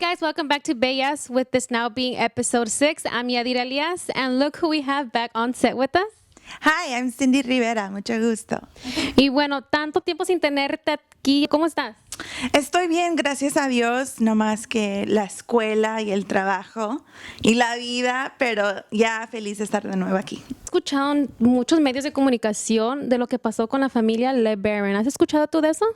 guys, welcome back to bELLAS with this now being episode 6. I'm Yadira Elias, and look who we have back on set with us. Hi, I'm Cindy Rivera. Mucho gusto. Y bueno, tanto tiempo sin tenerte aquí. ¿Cómo estás? Estoy bien, gracias a Dios, no más que la escuela y el trabajo y la vida, pero ya feliz de estar de nuevo aquí. He escuchado en muchos medios de comunicación de lo que pasó con la familia Rivera. ¿Has escuchado tú de eso?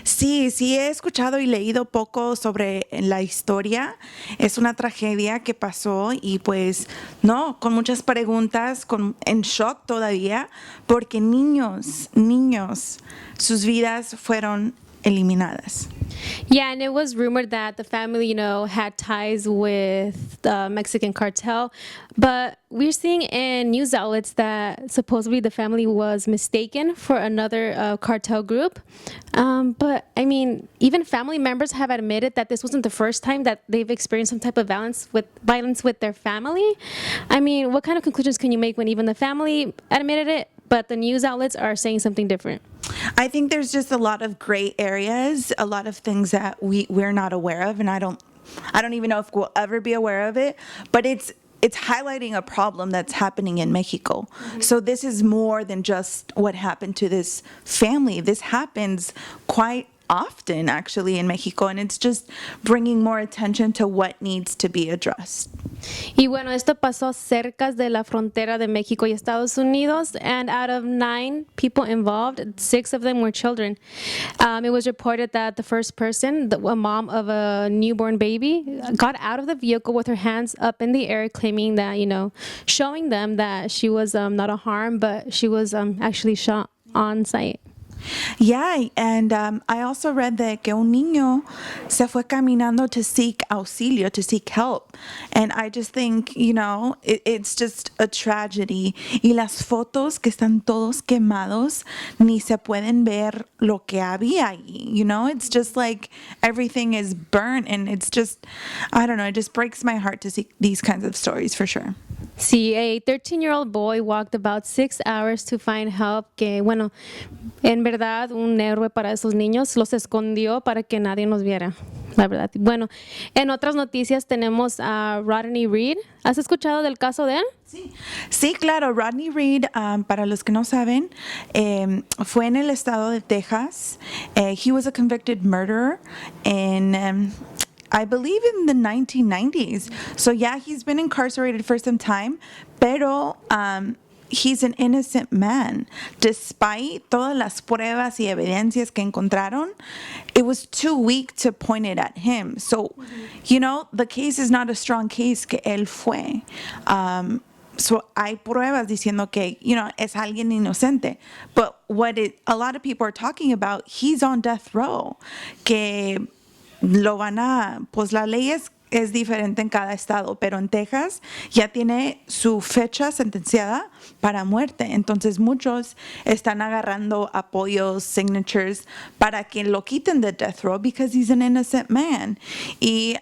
Sí, he escuchado y leído poco sobre la historia. Es una tragedia que pasó y pues no, con muchas preguntas, en shock todavía, porque niños, sus vidas fueron eliminadas. Yeah, and it was rumored that the family, had ties with the Mexican cartel. But we're seeing in news outlets that supposedly the family was mistaken for another cartel group. But I mean, even family members have admitted that this wasn't the first time that they've experienced some type of violence with their family. I mean, what kind of conclusions can you make when even the family admitted it, but the news outlets are saying something different? I think there's just a lot of gray areas, a lot of things that we're not aware of, and I don't even know if we'll ever be aware of it, but it's highlighting a problem that's happening in Mexico. Mm-hmm. So this is more than just what happened to this family. This happens quite often actually in Mexico, and it's just bringing more attention to what needs to be addressed. Y bueno, esto pasó cerca de la frontera de México y Estados Unidos, and out of 9 people involved, 6 of them were children. It was reported that the first person, a mom of a newborn baby, got out of the vehicle with her hands up in the air, claiming that, showing them that she was not a harm, but she was actually shot on sight. Yeah, and I also read that que un niño se fue caminando to seek auxilio, to seek help. And I just think, it's just a tragedy. Y las fotos que están todos quemados, ni se pueden ver lo que había ahí. It's just like everything is burnt, and it's just, I don't know, it just breaks my heart to see these kinds of stories for sure. Sí, a 13-year-old boy walked about 6 hours to find help, que bueno, en verdad un héroe para esos niños, los escondió para que nadie nos viera, la verdad. Bueno, en otras noticias tenemos a Rodney Reed. ¿Has escuchado del caso de él? Sí, claro. Rodney Reed, para los que no saben, fue en el estado de Texas. He was a convicted murderer in I believe in the 1990s. So yeah, he's been incarcerated for some time, pero he's an innocent man. Despite todas las pruebas y evidencias que encontraron, it was too weak to point it at him. So, the case is not a strong case que él fue. So hay pruebas diciendo que, es alguien inocente. But a lot of people are talking about, he's on death row. Que pues la ley es diferente en cada estado, pero en Texas ya tiene su fecha sentenciada para muerte. Entonces muchos están agarrando apoyos, signatures, para que lo quiten de death row because he's an innocent man. Y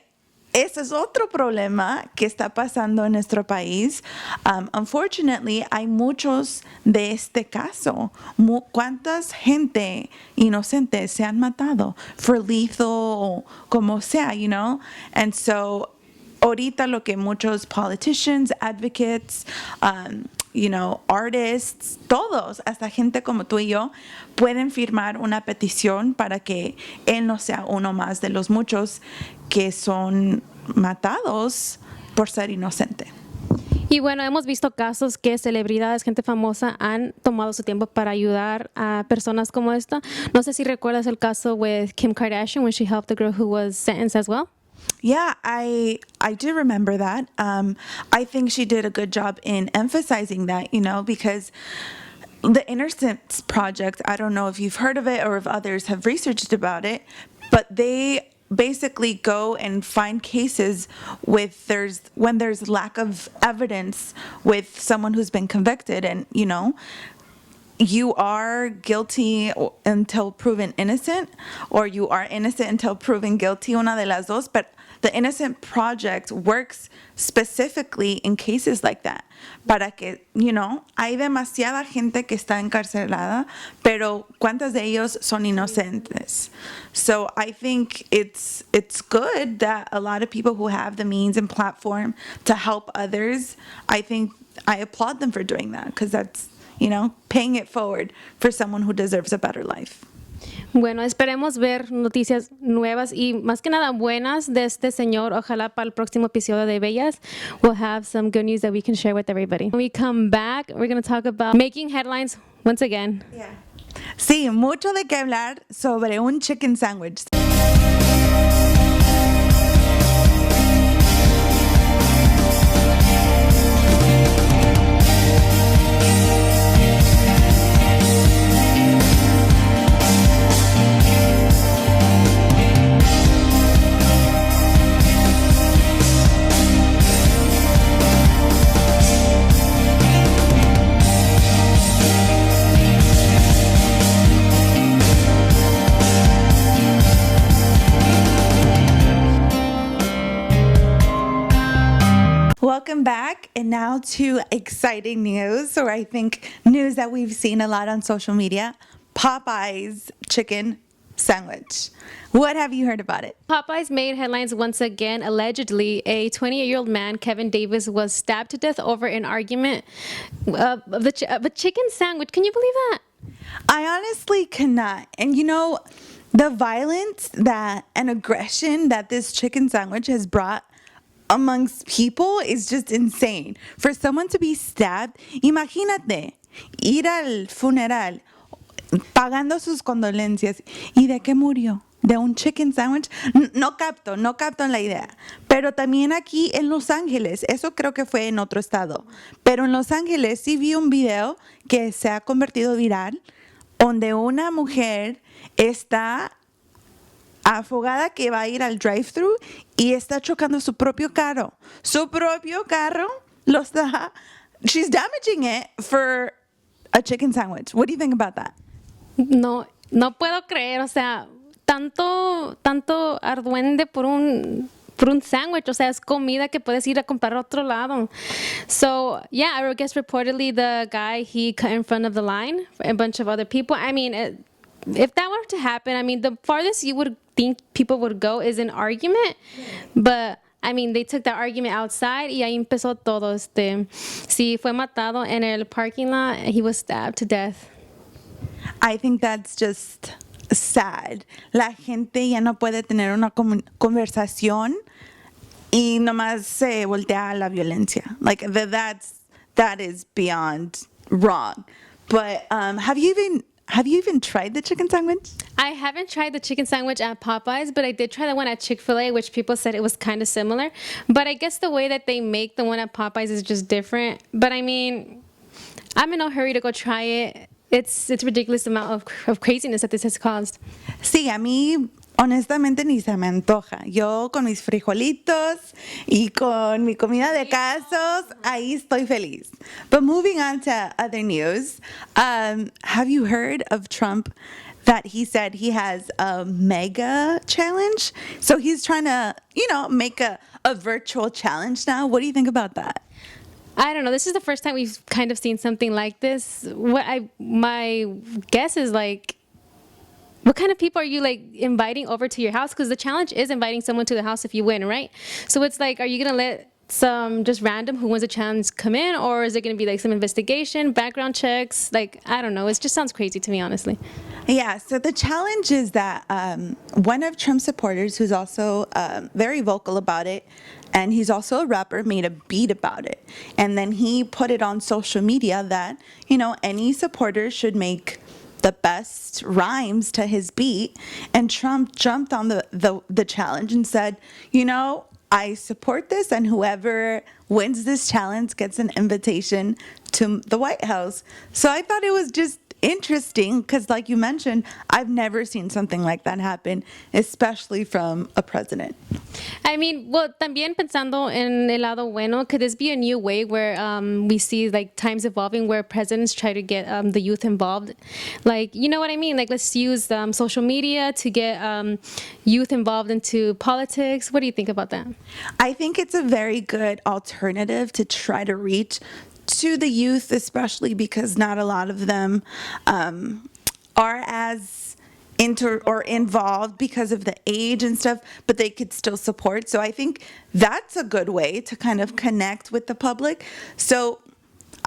ese es otro problema que está pasando en nuestro país. Unfortunately, hay muchos de este caso. ¿Cuántas gente inocente se han matado for lethal o como sea, And so, ahorita lo que muchos politicians, advocates, artists, todos, hasta gente como tú y yo, pueden firmar una petición para que él no sea uno más de los muchos que son matados por ser inocente. Y bueno, hemos visto casos que celebridades, gente famosa, han tomado su tiempo para ayudar a personas como esta. No sé si recuerdas el caso with Kim Kardashian when she helped the girl who was sentenced as well. Yeah, I do remember that. I think she did a good job in emphasizing that, because the Innocence Project, I don't know if you've heard of it or if others have researched about it, but they basically go and find cases when there's lack of evidence with someone who's been convicted, and you are guilty until proven innocent, or you are innocent until proven guilty, una de las dos. But the Innocent Project works specifically in cases like that. Para que, hay demasiada gente que está encarcelada, pero ¿cuántas de ellos son inocentes? So I think it's good that a lot of people who have the means and platform to help others, I applaud them for doing that, because that's, paying it forward for someone who deserves a better life. Bueno, esperemos ver noticias nuevas y más que nada buenas de este señor. Ojalá para el próximo episodio de Bellas we'll have some good news that we can share with everybody. When we come back, we're going to talk about making headlines once again. Yeah. Sí, mucho de qué hablar sobre un chicken sandwich. Welcome back, and now to exciting news, or I think news that we've seen a lot on social media. Popeye's chicken sandwich. What have you heard about it? Popeyes made headlines once again. Allegedly, a 28-year-old man, Kevin Davis, was stabbed to death over an argument of a chicken sandwich. Can you believe that? I honestly cannot. And the violence and aggression that this chicken sandwich has brought amongst people is just insane. For someone to be stabbed, imagínate ir al funeral pagando sus condolencias. ¿Y de qué murió? ¿De un chicken sandwich? No capto en la idea. Pero también aquí en Los Ángeles, eso creo que fue en otro estado, pero en Los Ángeles sí vi un video que se ha convertido viral, donde una mujer está afogada que va a ir al drive-thru y está chocando su propio carro. She's damaging it for a chicken sandwich. What do you think about that? No puedo creer, o sea, tanto arduende por un sándwich, o sea, es comida que puedes ir a comprar a otro lado. So, yeah, I guess reportedly the guy, he cut in front of the line for a bunch of other people. I mean, if that were to happen, I mean, the farthest you would think people would go is an argument, but I mean, they took that argument outside y ahí empezó todo. Sí, fue matado en el parking lot. He was stabbed to death. I think that's just sad. La gente ya no puede tener una conversación y nomás se voltea a la violencia. Like that is beyond wrong. But have you even tried the chicken sandwich? I haven't tried the chicken sandwich at Popeyes, but I did try the one at Chick-fil-A, which people said it was kind of similar. But I guess the way that they make the one at Popeyes is just different. But I mean, I'm in no hurry to go try it. It's a ridiculous amount of craziness that this has caused. Sí, a mí honestamente ni se me antoja. Yo con mis frijolitos y con mi comida de casos, ahí estoy feliz. But moving on to other news, have you heard of Trump that he said he has a mega challenge? So he's trying to, make a virtual challenge now. What do you think about that? I don't know. This is the first time we've kind of seen something like this. My guess is like, what kind of people are you like inviting over to your house? Because the challenge is inviting someone to the house if you win, right? So it's like, are you going to let some just random who wins a challenge come in? Or is it going to be like some investigation, background checks? Like, I don't know. It just sounds crazy to me, honestly. Yeah, so the challenge is that one of Trump's supporters, who's also very vocal about it, and he's also a rapper, made a beat about it. And then he put it on social media that, any supporter should make the best rhymes to his beat. And Trump jumped on the challenge and said, I support this, and whoever wins this challenge gets an invitation to the White House. So I thought it was just interesting because, like you mentioned, I've never seen something like that happen, especially from a president. I mean, well, también pensando en el lado bueno, could this be a new way where we see like times evolving where presidents try to get the youth involved? Like, you know what I mean? Like, let's use social media to get youth involved into politics. What do you think about that? I think it's a very good alternative to try to reach to the youth, especially because not a lot of them are as involved because of the age and stuff, but they could still support. So I think that's a good way to kind of connect with the public. So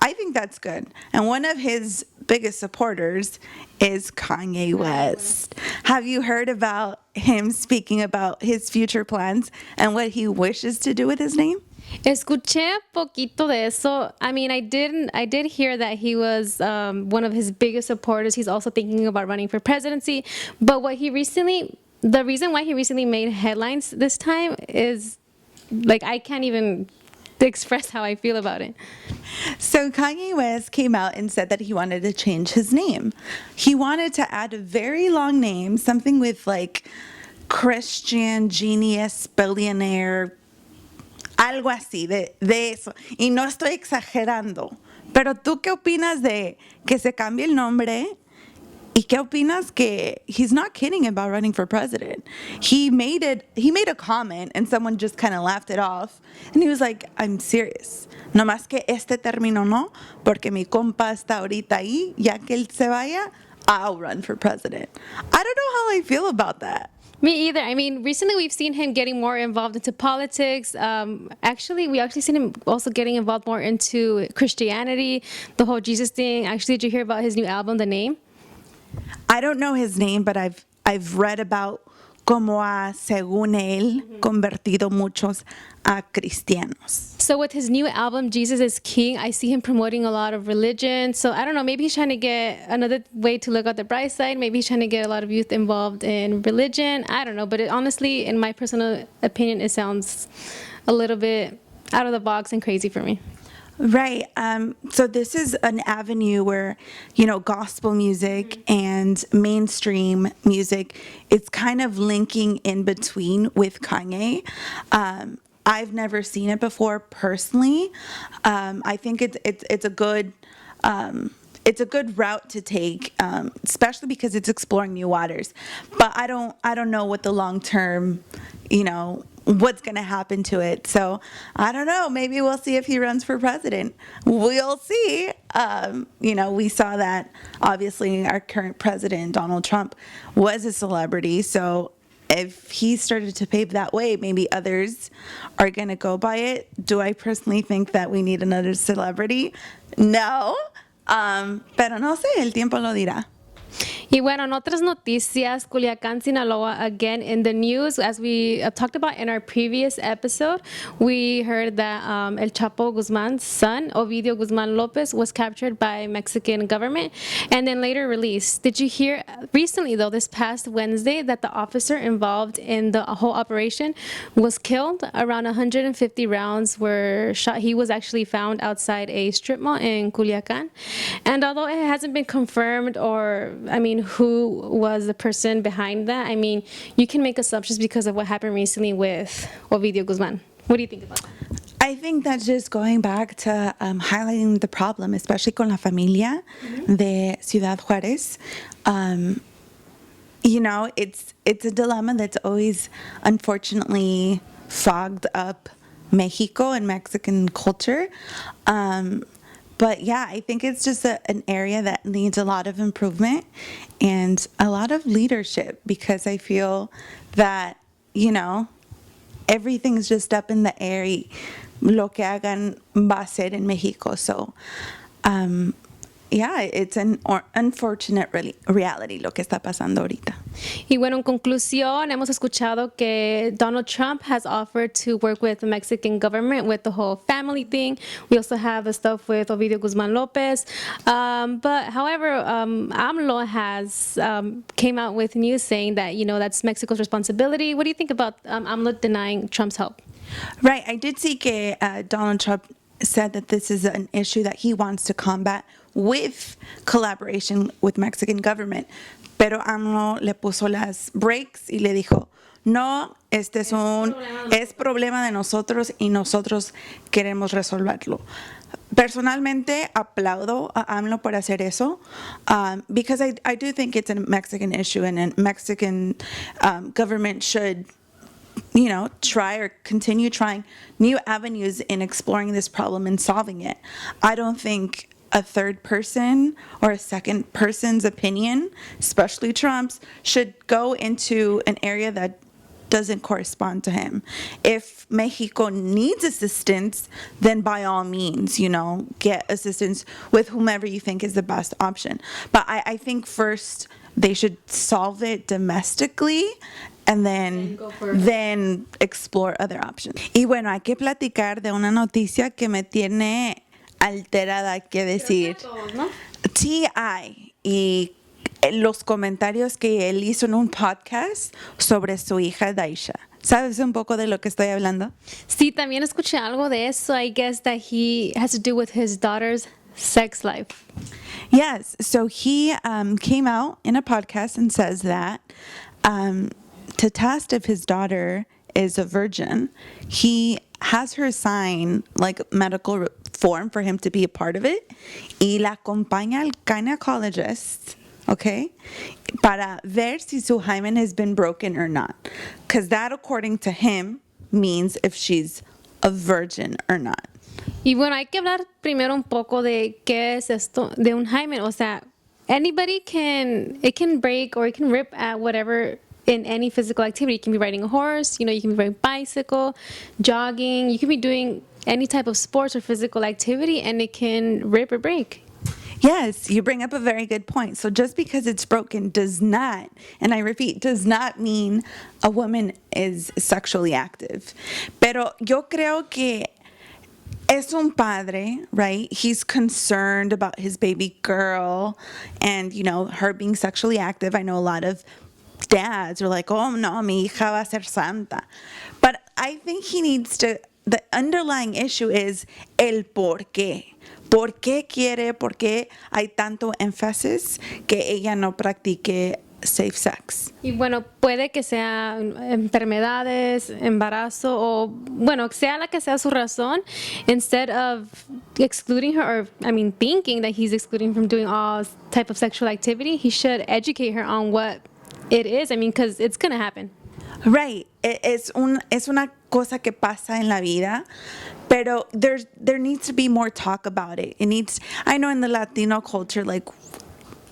I think that's good. And one of his biggest supporters is Kanye West. Have you heard about him speaking about his future plans and what he wishes to do with his name? Escuché poquito de eso. I mean, I did hear that he was one of his biggest supporters. He's also thinking about running for presidency. But the reason why he recently made headlines this time is, like, I can't even express how I feel about it. So Kanye West came out and said that he wanted to change his name. He wanted to add a very long name, something with like Christian Genius Billionaire, algo así de eso. Y no estoy exagerando. Pero ¿tú qué opinas de que se cambie el nombre? ¿Y qué opinas que he's not kidding about running for president? He made a comment and someone just kind of laughed it off. And he was like, I'm serious. No más que este término no, porque mi compa está ahorita ahí, ya que él se vaya, I'll run for president. I don't know how I feel about that. Me either. I mean, recently we've seen him getting more involved into politics. We actually seen him also getting involved more into Christianity, the whole Jesus thing. Actually, did you hear about his new album, The Name? I don't know his name, but I've read about cómo ha, según él, convertido muchos a cristianos. So with his new album, Jesus is King, I see him promoting a lot of religion. So I don't know, maybe he's trying to get another way to look at the bright side. Maybe he's trying to get a lot of youth involved in religion. I don't know, but honestly, in my personal opinion, it sounds a little bit out of the box and crazy for me. Right. So this is an avenue where, gospel music and mainstream music, it's kind of linking in between with Kanye. I've never seen it before personally. I think it's a good route to take, especially because it's exploring new waters. But I don't know what the long term, what's going to happen to it. So I don't know. Maybe we'll see if he runs for president. We'll see. We saw that obviously our current president, Donald Trump, was a celebrity. So if he started to pave that way, maybe others are going to go by it. Do I personally think that we need another celebrity? No. Pero no sé, el tiempo lo dirá. Y bueno, en otras noticias, Culiacán, Sinaloa, again in the news, as we talked about in our previous episode, we heard that El Chapo Guzman's son, Ovidio Guzman Lopez, was captured by Mexican government and then later released. Did you hear recently, though, this past Wednesday, that the officer involved in the whole operation was killed? Around 150 rounds were shot. He was actually found outside a strip mall in Culiacán. And although it hasn't been confirmed who was the person behind that, you can make assumptions because of what happened recently with Ovidio Guzman. What do you think about that? I think that's just going back to highlighting the problem, especially con la familia de Ciudad Juárez. It's a dilemma that's always, unfortunately, fogged up Mexico and Mexican culture. But yeah, I think it's just an area that needs a lot of improvement and a lot of leadership, because I feel that, everything's just up in the air y lo que hagan va a ser en Mexico. So, it's an unfortunate reality lo que está pasando ahorita. Y bueno, en conclusión, hemos escuchado que Donald Trump has offered to work with the Mexican government with the whole family thing. We also have the stuff with Ovidio Guzman Lopez. But however, AMLO has came out with news saying that, that's Mexico's responsibility. What do you think about AMLO denying Trump's help? Right. I did see que Donald Trump said that this is an issue that he wants to combat with collaboration with Mexican government. Pero AMLO le puso las breaks y le dijo, no, este es problema de nosotros y nosotros queremos resolverlo. Personalmente, aplaudo a AMLO por hacer eso, because I do think it's a Mexican issue, and a Mexican government should, try or continue trying new avenues in exploring this problem and solving it. I don't think a third person or a second person's opinion, especially Trump's, should go into an area that doesn't correspond to him. If Mexico needs assistance, then by all means, get assistance with whomever you think is the best option. But I think first they should solve it domestically and then explore other options. Y bueno, hay que platicar de una noticia que me tiene alterada, que decir. Sí hay. Y los comentarios que él hizo en un podcast sobre su hija Daisha. ¿Sabes un poco de lo que estoy hablando? Sí, también escuché algo de eso. I guess that he has to do with his daughter's sex life. Yes. So he came out in a podcast and says that to test if his daughter is a virgin, he has her sign like medical form for him to be a part of it. Y la acompaña al gynecologist. Okay, para ver si su hymen has been broken or not. Because that, according to him, means if she's a virgin or not. Y bueno, hay que hablar primero un poco de qué es esto de un hymen. O sea, it can break or it can rip at whatever in any physical activity. You can be riding a horse, you can be riding a bicycle, jogging. You can be doing any type of sports or physical activity and it can rip or break. Yes, you bring up a very good point. So just because it's broken does not, and I repeat, does not mean a woman is sexually active. Pero yo creo que es un padre, right? He's concerned about his baby girl and, her being sexually active. I know a lot of dads are like, oh, no, mi hija va a ser santa. But I think the underlying issue is el por qué. ¿Por qué hay tanto énfasis que ella no practique safe sex? Y bueno, puede que sea enfermedades, embarazo o, sea la que sea su razón, instead of excluding her or, thinking that he's excluding from doing all type of sexual activity, he should educate her on what it is. Because it's going to happen. Right. Es una cosa que pasa en la vida, pero there needs to be more talk about it. I know in the Latino culture, like,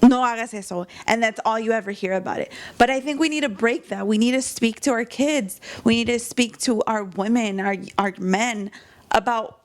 no hagas eso, and that's all you ever hear about it. But I think we need to break that. We need to speak to our kids. We need to speak to our women, our men about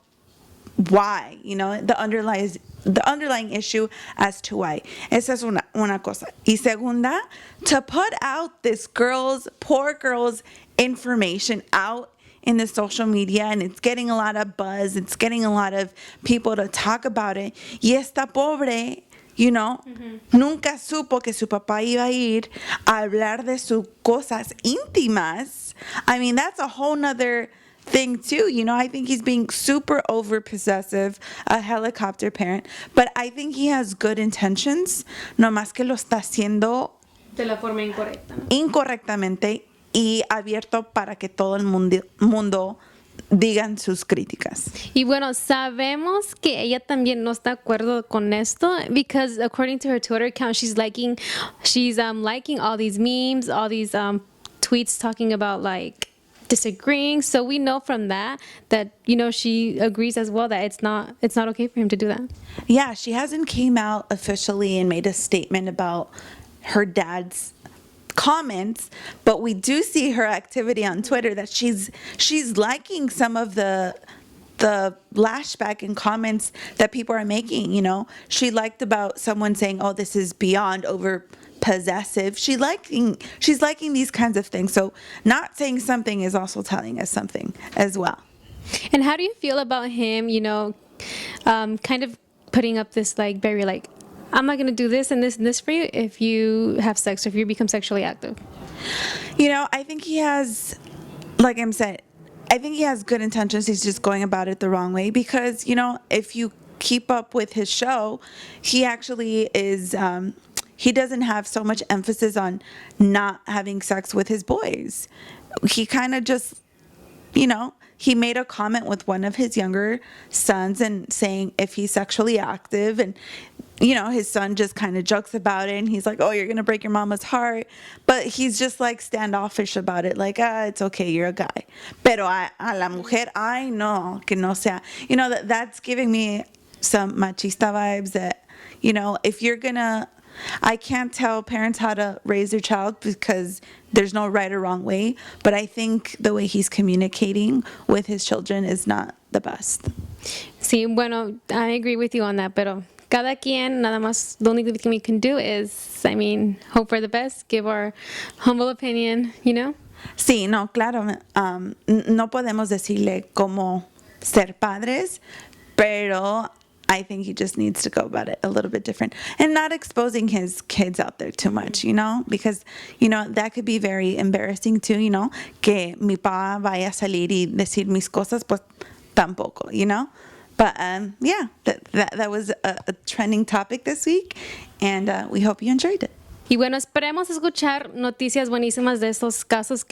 why, the underlying issue as to why. Esa es una cosa. Y segunda, to put out this poor girl's information out in the social media, and it's getting a lot of buzz, it's getting a lot of people to talk about it. Y esta pobre, nunca supo que su papá iba a ir a hablar de sus cosas íntimas. That's a whole nother thing too. I think he's being super over possessive, a helicopter parent, but I think he has good intentions, no más que lo está haciendo De la forma incorrecta. Incorrectamente y abierto para que todo el mundo digan sus críticas. Y bueno, sabemos que ella también no está de acuerdo con esto, because according to her Twitter account, she's liking all these memes, all these tweets talking about like disagreeing. So we know from that she agrees as well that it's not okay for him to do that. Yeah, she hasn't came out officially and made a statement about her dad's comments, but we do see her activity on Twitter that she's liking some of the lashback and comments that people are making. She liked about someone saying, oh, this is beyond over possessive. She's liking these kinds of things. So not saying something is also telling us something as well. And how do you feel about him, kind of putting up this like very like, I'm not going to do this and this and this for you if you have sex or if you become sexually active? I think he has, like I said, I think he has good intentions. He's just going about it the wrong way because, if you keep up with his show, he actually is, he doesn't have so much emphasis on not having sex with his boys. He kind of just, he made a comment with one of his younger sons and saying if he's sexually active, and his son just kind of jokes about it, and he's like, oh, you're gonna break your mama's heart, but he's just like standoffish about it, like, it's okay, you're a guy. Pero a la mujer, ay no, que no sea, that's giving me some machista vibes that, if you're gonna, I can't tell parents how to raise their child because there's no right or wrong way, but I think the way he's communicating with his children is not the best. Sí, bueno, I agree with you on that, pero cada quien, nada más, the only thing we can do is, hope for the best, give our humble opinion, Sí, no, claro, no podemos decirle cómo ser padres, pero I think he just needs to go about it a little bit different and not exposing his kids out there too much, because, that could be very embarrassing too, que mi pa vaya a salir y decir mis cosas, pues tampoco, But yeah, that was a trending topic this week, and we hope you enjoyed it. Y bueno, esperemos escuchar noticias buenísimas de estos casos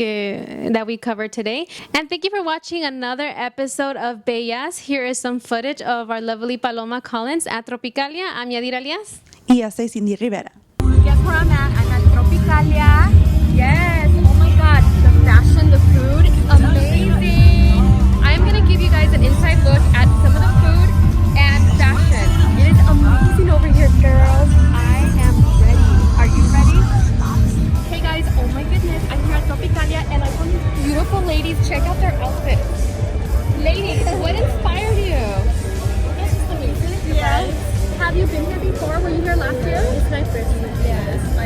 that we covered today. And thank you for watching another episode of bELLAS. Here is some footage of our lovely Paloma Collins at Tropicalia. I'm Yadira, Elias. Y yo soy Cindy Rivera. Guess where I'm at? I'm at Tropicalia. Yes. Oh my God. The fashion, the food, amazing. I'm going to give you guys an inside look at some of the food and fashion. It is amazing over here, girls. I am ready. Are you ready? Hey guys, oh my goodness. I'm here at Tropicalia and I found these beautiful ladies. Check out their outfits. Ladies, what inspired you? It's just amazing. Yes. Have you been here before? Were you here last year? It's my first year. Yes.